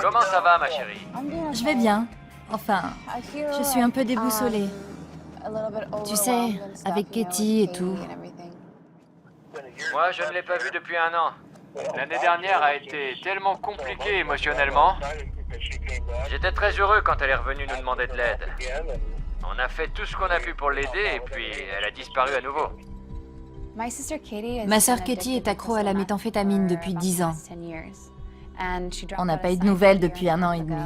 Comment ça va, ma chérie? Je vais bien. Enfin, je suis un peu déboussolée. Tu sais, avec Katie et tout. Moi, je ne l'ai pas vue depuis un an. L'année dernière a été tellement compliquée émotionnellement. J'étais très heureux quand elle est revenue nous demander de l'aide. On a fait tout ce qu'on a pu pour l'aider et puis elle a disparu à nouveau. Ma sœur Katie est accro à la méthamphétamine depuis 10 ans. On n'a pas eu de nouvelles depuis 1 an et demi.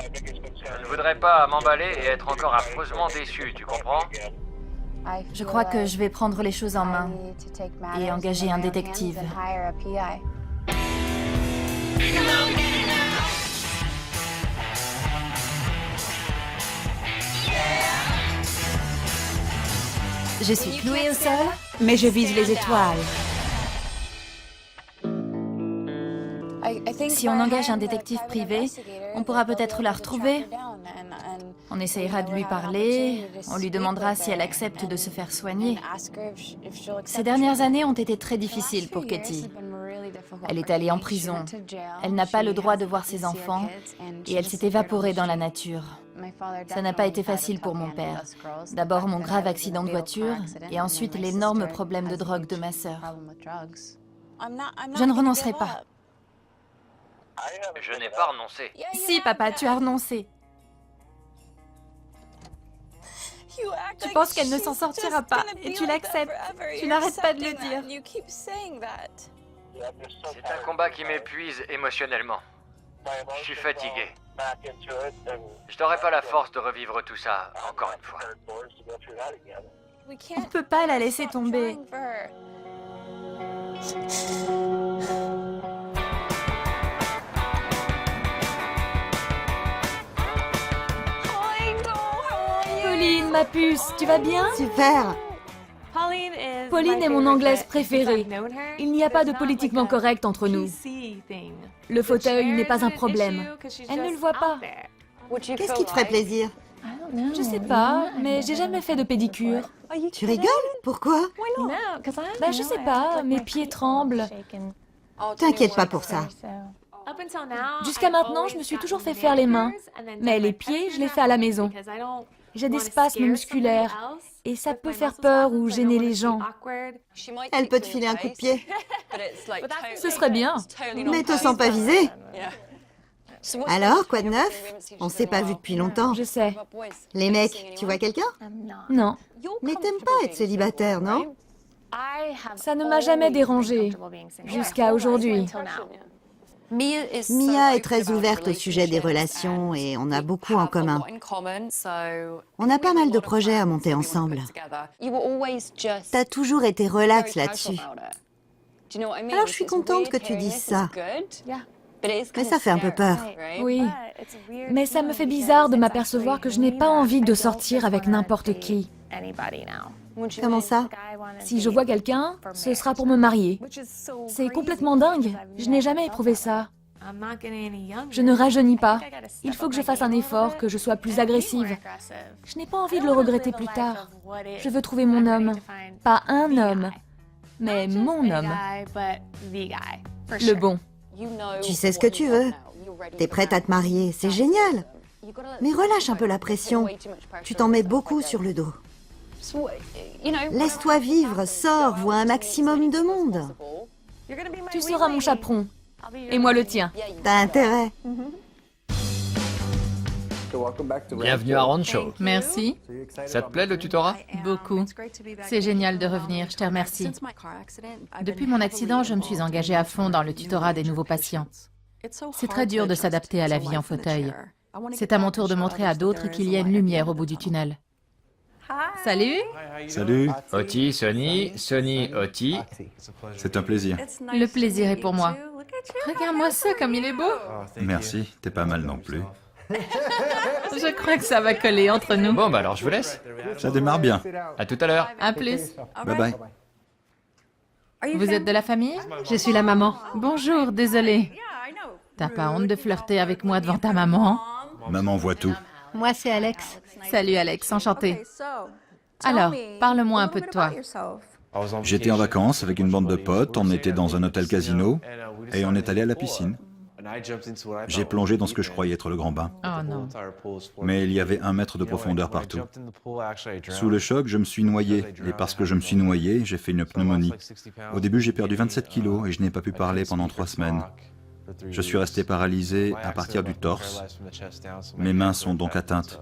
Je ne voudrais pas m'emballer et être encore affreusement déçu, tu comprends? Je crois que je vais prendre les choses en main et engager un détective. Je suis clouée au sol, mais je vise les étoiles. Si on engage un détective privé, on pourra peut-être la retrouver. On essayera de lui parler, on lui demandera si elle accepte de se faire soigner. Ces dernières années ont été très difficiles pour Katie. Elle est allée en prison. Elle n'a pas le droit de voir ses enfants et elle s'est évaporée dans la nature. Ça n'a pas été facile pour mon père. D'abord mon grave accident de voiture et ensuite l'énorme problème de drogue de ma sœur. Je ne renoncerai pas. Je n'ai pas renoncé. Si, papa, tu as renoncé. Tu penses qu'elle ne s'en sortira pas et tu l'acceptes. Tu n'arrêtes pas de le dire. C'est un combat qui m'épuise émotionnellement. Je suis fatigué. Je n'aurai pas la force de revivre tout ça encore une fois. On ne peut pas la laisser tomber. Pauline, ma puce, tu vas bien? Super. Pauline est mon anglaise préférée. Il n'y a pas de politiquement correct entre nous. Le fauteuil n'est pas un problème. Elle ne le voit pas. Qu'est-ce qui te ferait plaisir? Je sais pas, mais j'ai jamais fait de pédicure. Tu rigoles? Pourquoi? Ben, je sais pas, mes pieds tremblent. T'inquiète pas pour ça. Jusqu'à maintenant, je me suis toujours fait faire les mains. Mais les pieds, je les fais à la maison. J'ai des spasmes musculaires. Et ça peut faire peur ou gêner les gens. Elle peut te filer un coup de pied. Ce serait bien. Mais te sens pas visé? Alors, quoi de neuf? On s'est pas vu depuis longtemps. Je sais. Les mecs, tu vois quelqu'un? Non. Mais t'aimes pas être célibataire, non? Ça ne m'a jamais dérangée. Jusqu'à aujourd'hui. Mia est très ouverte au sujet des relations et on a beaucoup en commun. On a pas mal de projets à monter ensemble. T'as toujours été relax là-dessus. Alors je suis contente que tu dises ça. Mais ça fait un peu peur. Oui. Mais ça me fait bizarre de m'apercevoir que je n'ai pas envie de sortir avec n'importe qui. Comment ça? Si je vois quelqu'un, ce sera pour me marier. C'est complètement dingue. Je n'ai jamais éprouvé ça. Je ne rajeunis pas. Il faut que je fasse un effort, que je sois plus agressive. Je n'ai pas envie de le regretter plus tard. Je veux trouver mon homme. Pas un homme, mais mon homme. Le bon. Tu sais ce que tu veux. T'es prête à te marier, c'est génial. Mais relâche un peu la pression. Tu t'en mets beaucoup sur le dos. Laisse-toi vivre, sors, vois un maximum de monde. Tu seras mon chaperon. Et moi le tien. T'as intérêt. Bienvenue à Rancho. Merci, Ça te plaît le tutorat? beaucoup. C'est génial de revenir, je te remercie. Depuis mon accident, je me suis engagée à fond dans le tutorat des nouveaux patients. C'est très dur de s'adapter à la vie en fauteuil. C'est à mon tour de montrer à d'autres qu'il y a une lumière au bout du tunnel. Salut! Salut, Oti, Sonny, Sonny, Oti. c'est un plaisir. Le plaisir est pour moi. Regarde-moi ça, comme il est beau! Merci, t'es pas mal non plus. Je crois que ça va coller entre nous. Bon, bah alors je vous laisse. Ça démarre bien. À tout à l'heure. À plus. Bye bye. Vous êtes de la famille? Je suis la maman. Bonjour, désolée. T'as pas honte de flirter avec moi devant ta maman? Maman voit tout. Moi, c'est Alex. Salut Alex, enchantée. Alors, parle-moi un peu de toi. J'étais en vacances avec une bande de potes, on était dans un hôtel casino et on est allé à la piscine. J'ai plongé dans ce que je croyais être le grand bain. Oh non. Mais il y avait 1 mètre de profondeur partout. Sous le choc, je me suis noyé. Et parce que je me suis noyé, j'ai fait une pneumonie. Au début, j'ai perdu 27 kilos et je n'ai pas pu parler pendant 3 semaines. Je suis resté paralysé à partir du torse. Mes mains sont donc atteintes.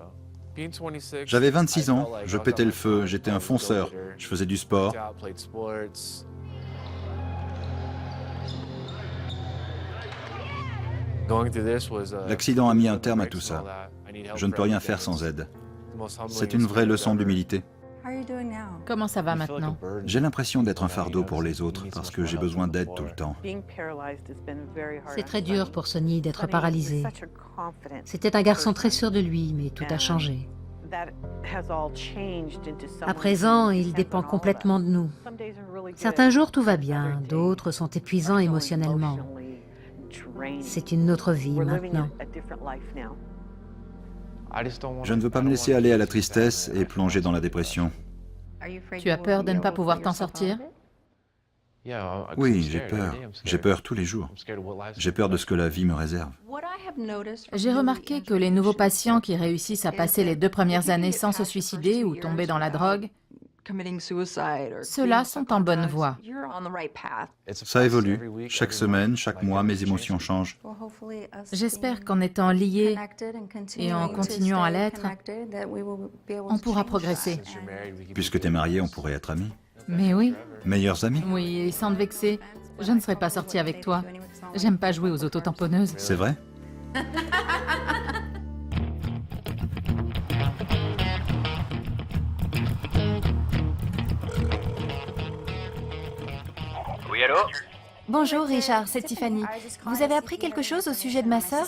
J'avais 26 ans, je pétais le feu, j'étais un fonceur, je faisais du sport. L'accident a mis un terme à tout ça. Je ne peux rien faire sans aide. C'est une vraie leçon d'humilité. Comment ça va maintenant? J'ai l'impression d'être un fardeau pour les autres parce que j'ai besoin d'aide tout le temps. C'est très dur pour Sonny d'être paralysé. C'était un garçon très sûr de lui, mais tout a changé. À présent, il dépend complètement de nous. Certains jours, tout va bien, d'autres sont épuisants émotionnellement. C'est une autre vie maintenant. Je ne veux pas me laisser aller à la tristesse et plonger dans la dépression. Tu as peur de ne pas pouvoir t'en sortir? Oui, j'ai peur. J'ai peur tous les jours. J'ai peur de ce que la vie me réserve. J'ai remarqué que les nouveaux patients qui réussissent à passer les 2 premières années sans se suicider ou tomber dans la drogue, ceux-là sont en bonne voie. Ça évolue. Chaque semaine, chaque mois, mes émotions changent. J'espère qu'en étant liés et en continuant à l'être, on pourra progresser. Puisque t'es marié, on pourrait être amis. Mais oui, Meilleurs amis. oui, et sans te vexer, je ne serais pas sortie avec toi. J'aime pas jouer aux autotamponneuses. C'est vrai? Oui, allô? Bonjour Richard, c'est Tiffany. Vous avez appris quelque chose au sujet de ma sœur?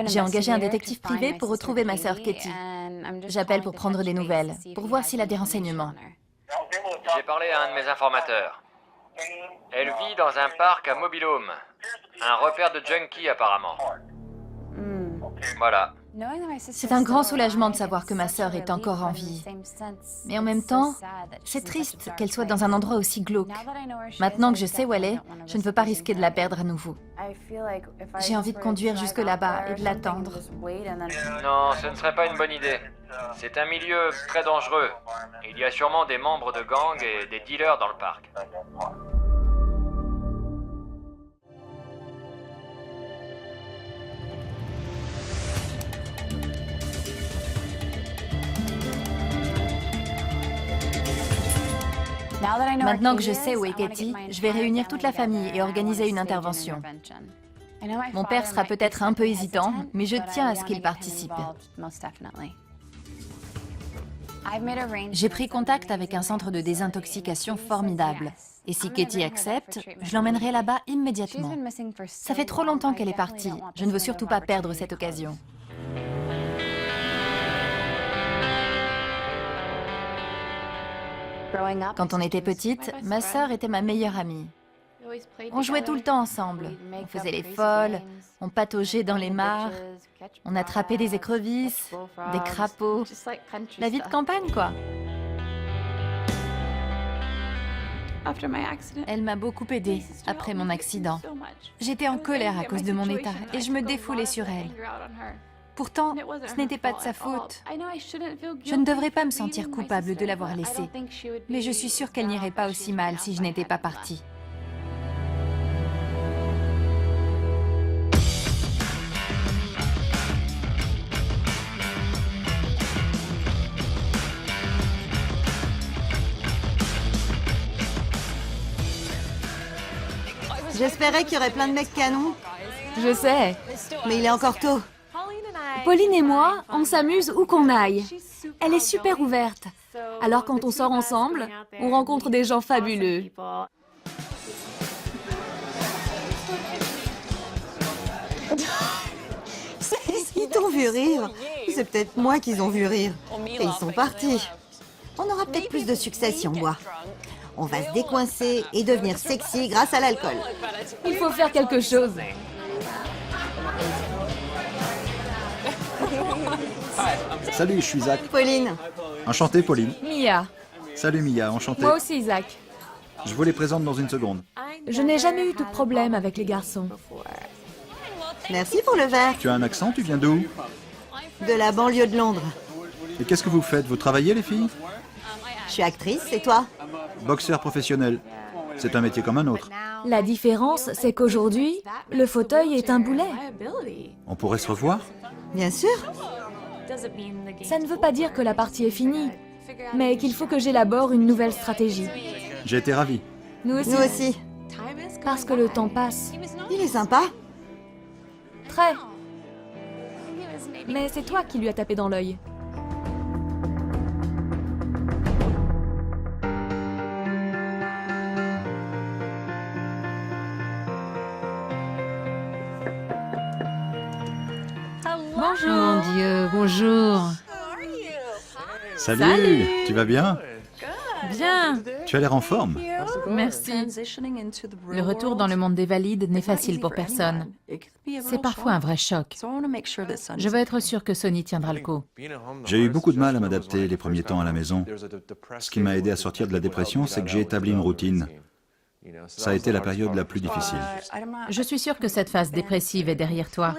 J'ai engagé un détective privé pour retrouver ma sœur Katie. J'appelle pour prendre des nouvelles, pour voir s'il a des renseignements. J'ai parlé à un de mes informateurs. Elle vit dans un parc à Mobile Home. Un repère de junkie apparemment. Voilà. C'est un grand soulagement de savoir que ma sœur est encore en vie. Mais en même temps, c'est triste qu'elle soit dans un endroit aussi glauque. Maintenant que je sais où elle est, je ne veux pas risquer de la perdre à nouveau. J'ai envie de conduire jusque là-bas et de l'attendre. Non, ce ne serait pas une bonne idée. C'est un milieu très dangereux. Il y a sûrement des membres de gangs et des dealers dans le parc. Maintenant que je sais où est Katie, je vais réunir toute la famille et organiser une intervention. Mon père sera peut-être un peu hésitant, mais je tiens à ce qu'il participe. J'ai pris contact avec un centre de désintoxication formidable. Et si Katie accepte, je l'emmènerai là-bas immédiatement. Ça fait trop longtemps qu'elle est partie. Je ne veux surtout pas perdre cette occasion. Quand on était petite, ma sœur était ma meilleure amie. On jouait tout le temps ensemble. On faisait les folles, on pataugeait dans les mares, on attrapait des écrevisses, des crapauds. La vie de campagne, quoi. Elle m'a beaucoup aidée après mon accident. J'étais en colère à cause de mon état et je me défoulais sur elle. Pourtant, ce n'était pas de sa faute. Je ne devrais pas me sentir coupable de l'avoir laissée. Mais je suis sûre qu'elle n'irait pas aussi mal si je n'étais pas partie. J'espérais qu'il y aurait plein de mecs canons, Je sais. mais il est encore tôt. Pauline et moi, on s'amuse où qu'on aille. Elle est super ouverte. Alors quand on sort ensemble, on rencontre des gens fabuleux. Ils t'ont vu rire. C'est peut-être moi qu'ils ont vu rire. Et ils sont partis. On aura peut-être plus de succès si on boit. On va se décoincer et devenir sexy grâce à l'alcool. Il faut faire quelque chose. Salut, je suis Zach. Pauline, Enchanté, Pauline. Mia. Salut, Mia, enchanté. Moi aussi, Zach. Je vous les présente dans une seconde. Je n'ai jamais eu de problème avec les garçons. Merci pour le verre. Tu as un accent, tu viens d'où? De la banlieue de Londres. Et qu'est-ce que vous faites? Vous travaillez, les filles? Je suis actrice, et toi? Boxeur professionnel. C'est un métier comme un autre. La différence, c'est qu'aujourd'hui, le fauteuil est un boulet. On pourrait se revoir? Bien sûr. Ça ne veut pas dire que la partie est finie, mais qu'il faut que j'élabore une nouvelle stratégie. J'ai été ravi. Nous aussi. Nous aussi. Parce que le temps passe. Il est sympa. Très. Mais c'est toi qui lui as tapé dans l'œil. Bonjour. Mon Dieu, bonjour. Salut. Tu vas bien? Bien, Tu as l'air en forme. merci. Le retour dans le monde des valides n'est facile pour personne. C'est parfois un vrai choc. Je veux être sûre que Sonny tiendra le coup. J'ai eu beaucoup de mal à m'adapter les premiers temps à la maison. Ce qui m'a aidé à sortir de la dépression, c'est que j'ai établi une routine. Ça a été la période la plus difficile. Je suis sûre que cette phase dépressive est derrière toi.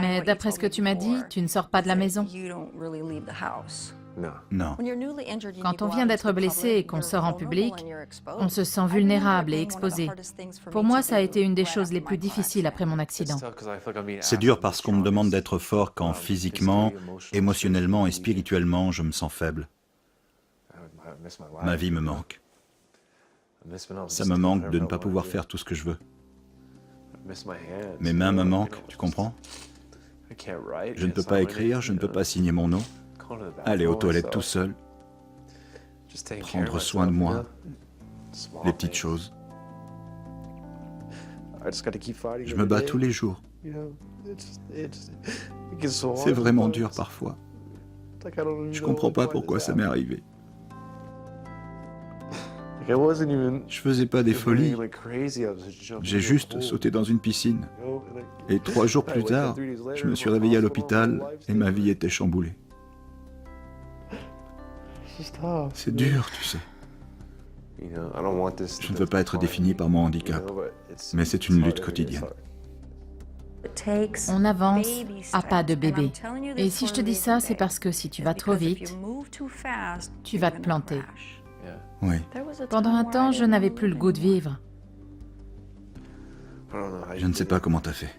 Mais d'après ce que tu m'as dit, tu ne sors pas de la maison. Non. Quand on vient d'être blessé et qu'on sort en public, on se sent vulnérable et exposé. Pour moi, ça a été une des choses les plus difficiles après mon accident. C'est dur parce qu'on me demande d'être fort quand physiquement, émotionnellement et spirituellement, je me sens faible. Ma vie me manque. Ça me manque de ne pas pouvoir faire tout ce que je veux. Mes mains me manquent, tu comprends? Je ne peux pas écrire, je ne peux pas signer mon nom, aller aux toilettes tout seul, prendre soin de moi, les petites choses. Je me bats tous les jours. C'est vraiment dur parfois. Je comprends pas pourquoi ça m'est arrivé. Je faisais pas des folies. J'ai juste sauté dans une piscine. Et 3 jours plus tard, je me suis réveillé à l'hôpital et ma vie était chamboulée. C'est dur, tu sais. Je ne veux pas être défini par mon handicap, mais c'est une lutte quotidienne. On avance à pas de bébé. Et si je te dis ça, c'est parce que si tu vas trop vite, tu vas te planter. Oui, Pendant un temps, je n'avais plus le goût de vivre. je ne sais pas comment t'as fait.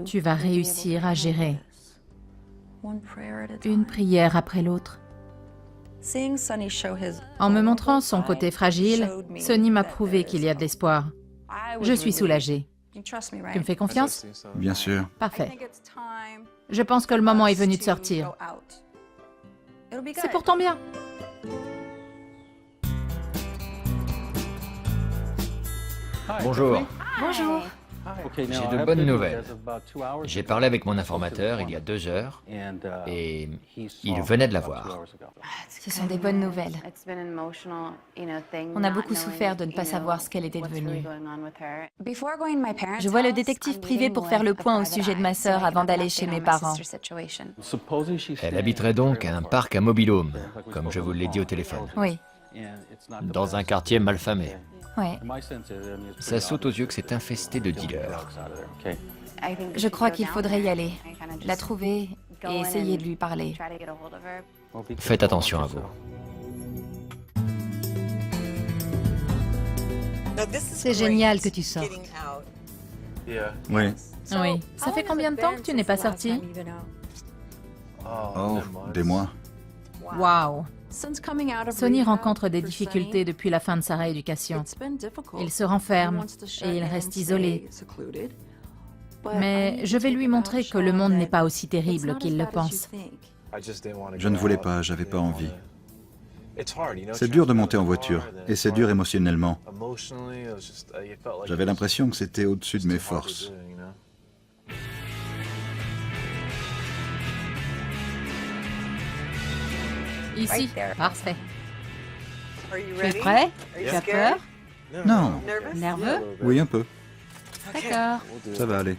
Tu vas réussir à gérer. Une prière après l'autre. En me montrant son côté fragile, Sonny m'a prouvé qu'il y a de l'espoir. Je suis soulagée. Tu me fais confiance? Bien sûr. Parfait. Je pense que le moment est venu de sortir. C'est pour ton bien. Bonjour. Bonjour. J'ai de bonnes nouvelles. J'ai parlé avec mon informateur il y a 2 heures et il venait de la voir. Ce sont des bonnes nouvelles. On a beaucoup souffert de ne pas savoir ce qu'elle était devenue. Je vois le détective privé pour faire le point au sujet de ma sœur avant d'aller chez mes parents. Elle habiterait donc à un parc à mobil-home, comme je vous l'ai dit au téléphone, Oui, dans un quartier malfamé. ouais. Ça saute aux yeux que c'est infesté de dealers. Je crois qu'il faudrait y aller, la trouver et essayer de lui parler. Faites attention à vous. C'est génial que tu sortes. Oui. Oui. Ça fait combien de temps que tu n'es pas sorti? Oh, des mois. Waouh. Sonny rencontre des difficultés depuis la fin de sa rééducation. Il se renferme et il reste isolé. Mais je vais lui montrer que le monde n'est pas aussi terrible qu'il le pense. Je ne voulais pas, j'avais pas envie. C'est dur de monter en voiture, et c'est dur émotionnellement. J'avais l'impression que c'était au-dessus de mes forces. Ici, parfait. Tu es prêt? Tu as peur? Non. Nerveux? Oui, un peu. D'accord. Ça va aller.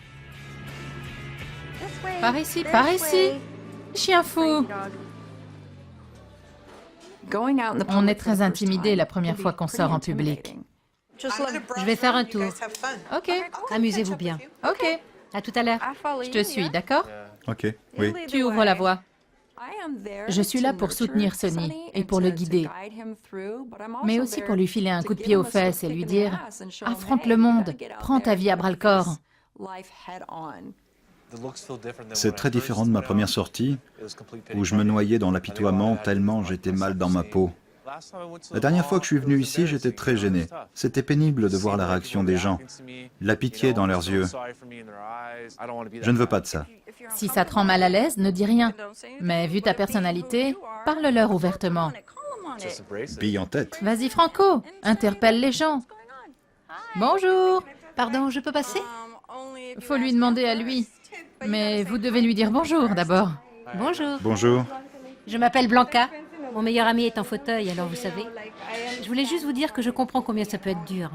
Par ici, par ici. Chien fou. On est très intimidé la première fois qu'on sort en public. Je vais faire un tour. Ok, Amusez-vous bien. ok. À tout à l'heure. Je te suis, d'accord? Ok, oui. Tu ouvres la voie. Je suis là pour soutenir Sonny et pour le guider, mais aussi pour lui filer un coup de pied aux fesses et lui dire « Affronte le monde, prends ta vie à bras-le-corps ». C'est très différent de ma première sortie, où je me noyais dans l'apitoiement tellement j'étais mal dans ma peau. La dernière fois que je suis venu ici, j'étais très gêné. C'était pénible de voir la réaction des gens, la pitié dans leurs yeux. Je ne veux pas de ça. Si ça te rend mal à l'aise, ne dis rien. Mais vu ta personnalité, parle-leur ouvertement. Bille en tête. Vas-y Franco, interpelle les gens. Bonjour. Pardon, je peux passer? Faut lui demander à lui. Mais vous devez lui dire bonjour d'abord. Bonjour. Bonjour. Je m'appelle Blanca. Mon meilleur ami est en fauteuil, alors vous savez. Je voulais juste vous dire que je comprends combien ça peut être dur.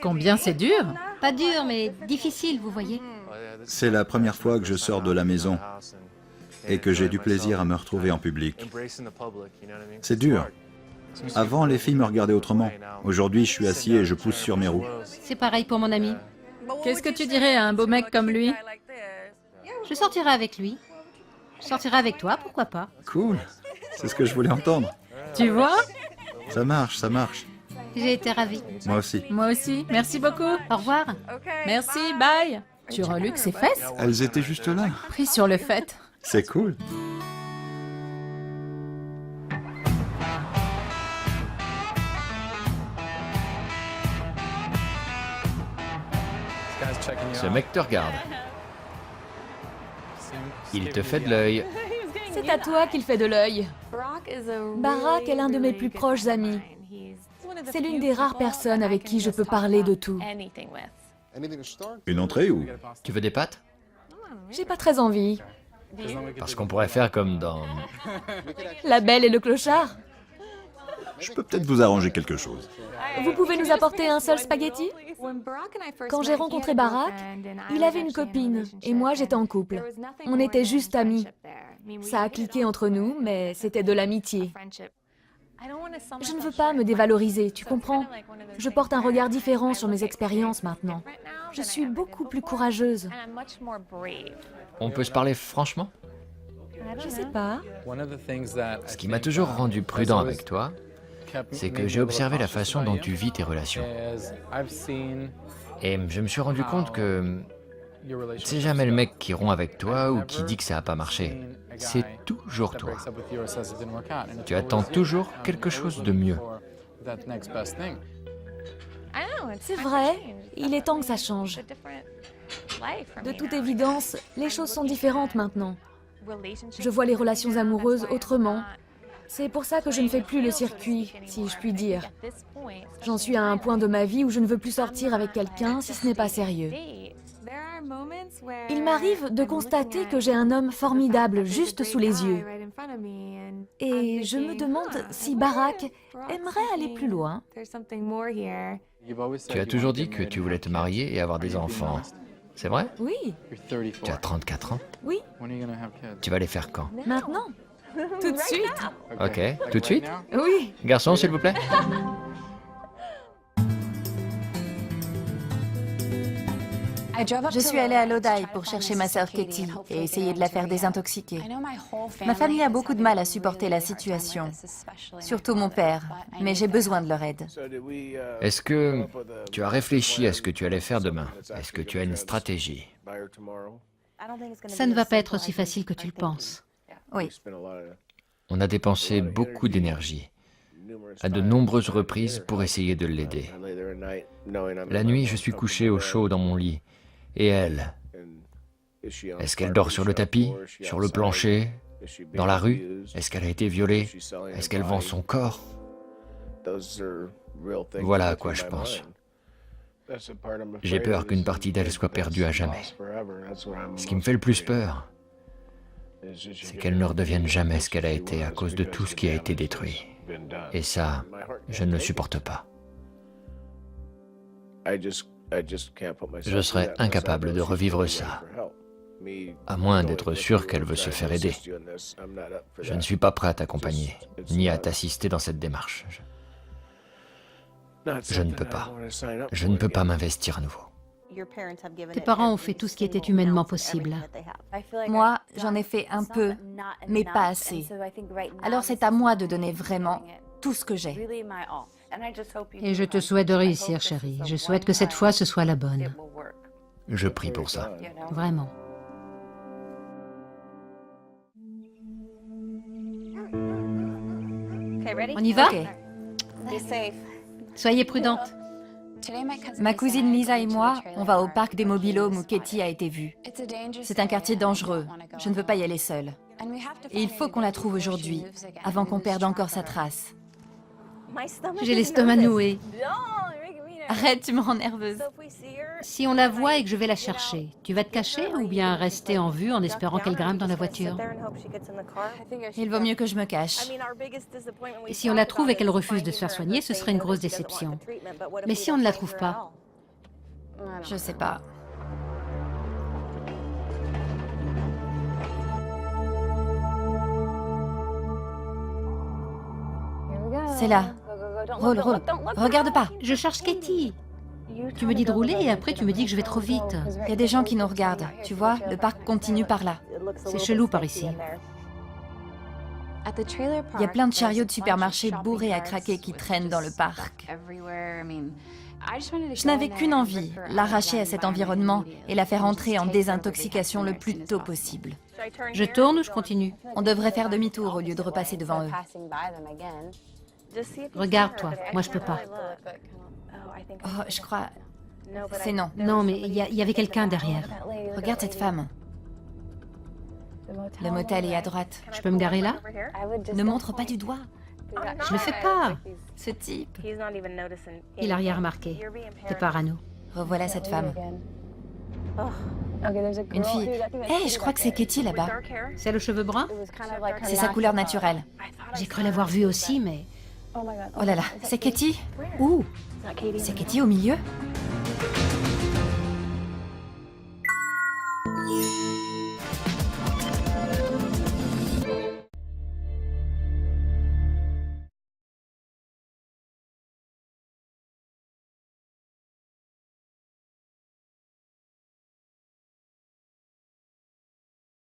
Combien c'est dur? Pas dur, mais difficile, vous voyez. C'est la première fois que je sors de la maison et que j'ai du plaisir à me retrouver en public. C'est dur. Avant, les filles me regardaient autrement. Aujourd'hui, je suis assis et je pousse sur mes roues. C'est pareil pour mon ami. Qu'est-ce que tu dirais à un beau mec comme lui? Je sortirai avec lui. Je sortirai avec toi, pourquoi pas. Cool. C'est ce que je voulais entendre. Tu vois? Ça marche, ça marche. J'ai été ravie. Moi aussi. Moi aussi. Merci beaucoup. Au revoir. Merci, bye. Tu reluques ses fesses? Elles étaient juste là. Pris sur le fait. C'est cool. Ce mec te regarde. Il te fait de l'œil. C'est à toi qu'il fait de l'œil. Barack est l'un de mes plus proches amis. C'est l'une des rares personnes avec qui je peux parler de tout. Une entrée ou... Tu veux des pâtes? J'ai pas très envie. Parce qu'on pourrait faire comme dans... La Belle et le Clochard? Je peux peut-être vous arranger quelque chose. Vous pouvez nous apporter un seul spaghetti? Quand j'ai rencontré Barack, il avait une copine et moi j'étais en couple. On était juste amis. Ça a cliqué entre nous, mais c'était de l'amitié. Je ne veux pas me dévaloriser, tu comprends? Je porte un regard différent sur mes expériences maintenant. Je suis beaucoup plus courageuse. On peut se parler franchement? Je sais pas. Ce qui m'a toujours rendu prudent avec toi, c'est que j'ai observé la façon dont tu vis tes relations. Et je me suis rendu compte que c'est jamais le mec qui rompt avec toi ou qui dit que ça n'a pas marché. C'est toujours toi. Tu attends toujours quelque chose de mieux. C'est vrai, il est temps que ça change. De toute évidence, les choses sont différentes maintenant. Je vois les relations amoureuses autrement. C'est pour ça que je ne fais plus le circuit, si je puis dire. J'en suis à un point de ma vie où je ne veux plus sortir avec quelqu'un si ce n'est pas sérieux. Il m'arrive de constater que j'ai un homme formidable juste sous les yeux. Et je me demande si Barack aimerait aller plus loin. Tu as toujours dit que tu voulais te marier et avoir des enfants. C'est vrai? Oui, Tu as 34 ans. oui, Tu vas les faire quand? maintenant. Tout de suite. Ok, tout de suite? Oui. Garçon, s'il vous plaît. Je suis allée à Lodi pour chercher ma sœur Katie et essayer de la faire désintoxiquer. Ma famille a beaucoup de mal à supporter la situation, surtout mon père, mais j'ai besoin de leur aide. Est-ce que tu as réfléchi à ce que tu allais faire demain? Est-ce que tu as une stratégie? Ça ne va pas être aussi facile que tu le penses. Oui. On a dépensé beaucoup d'énergie, à de nombreuses reprises, pour essayer de l'aider. La nuit, je suis couché au chaud dans mon lit. Et elle? Est-ce qu'elle dort sur le tapis, sur le plancher, dans la rue? Est-ce qu'elle a été violée? Est-ce qu'elle vend son corps? Voilà à quoi je pense. J'ai peur qu'une partie d'elle soit perdue à jamais. Ce qui me fait le plus peur, c'est qu'elle ne redevienne jamais ce qu'elle a été à cause de tout ce qui a été détruit. Et ça, je ne le supporte pas. Je serais incapable de revivre ça, à moins d'être sûr qu'elle veut se faire aider. Je ne suis pas prêt à t'accompagner, ni à t'assister dans cette démarche. Je ne peux pas. Je ne peux pas m'investir à nouveau. Tes parents ont fait tout ce qui était humainement possible. Moi, j'en ai fait un peu, mais pas assez. Alors c'est à moi de donner vraiment tout ce que j'ai. Et je te souhaite de réussir, chérie. Je souhaite que cette fois, ce soit la bonne. Je prie pour ça. Vraiment. On y va? Ok. Soyez prudente. Ma cousine Lisa et moi, on va au parc des mobil-homes où Katie a été vue. C'est un quartier dangereux. Je ne veux pas y aller seule. Et il faut qu'on la trouve aujourd'hui, avant qu'on perde encore sa trace. J'ai l'estomac noué. Arrête, tu me rends nerveuse. Si on la voit et que je vais la chercher, tu vas te cacher ou bien rester en vue en espérant qu'elle grimpe dans la voiture? Il vaut mieux que je me cache. Et si on la trouve et qu'elle refuse de se faire soigner, ce serait une grosse déception. Mais si on ne la trouve pas? Je sais pas. C'est là. Roule, roule. Regarde pas. Je cherche Katie. Tu me dis de rouler et après tu me dis que je vais trop vite. Il y a des gens qui nous regardent. Tu vois, le parc continue par là. C'est chelou par ici. Il y a plein de chariots de supermarchés bourrés à craquer qui traînent dans le parc. Je n'avais qu'une envie, l'arracher à cet environnement et la faire entrer en désintoxication le plus tôt possible. Je tourne ou je continue? On devrait faire demi-tour au lieu de repasser devant eux. Regarde-toi, moi je peux pas. Oh, je crois... C'est non. Non, mais il y avait quelqu'un derrière. Regarde cette femme. Le motel est à droite. Je peux me garer là? Ne montre pas du doigt. Je le fais pas. Ce type. Il a rien remarqué. T'es parano. Revoilà cette femme. Une fille. Hé, je crois que c'est Katie là-bas. C'est aux cheveux bruns? C'est sa couleur naturelle. J'ai cru l'avoir vue aussi, mais... Oh là là, c'est Katie? Où? C'est Katie au milieu?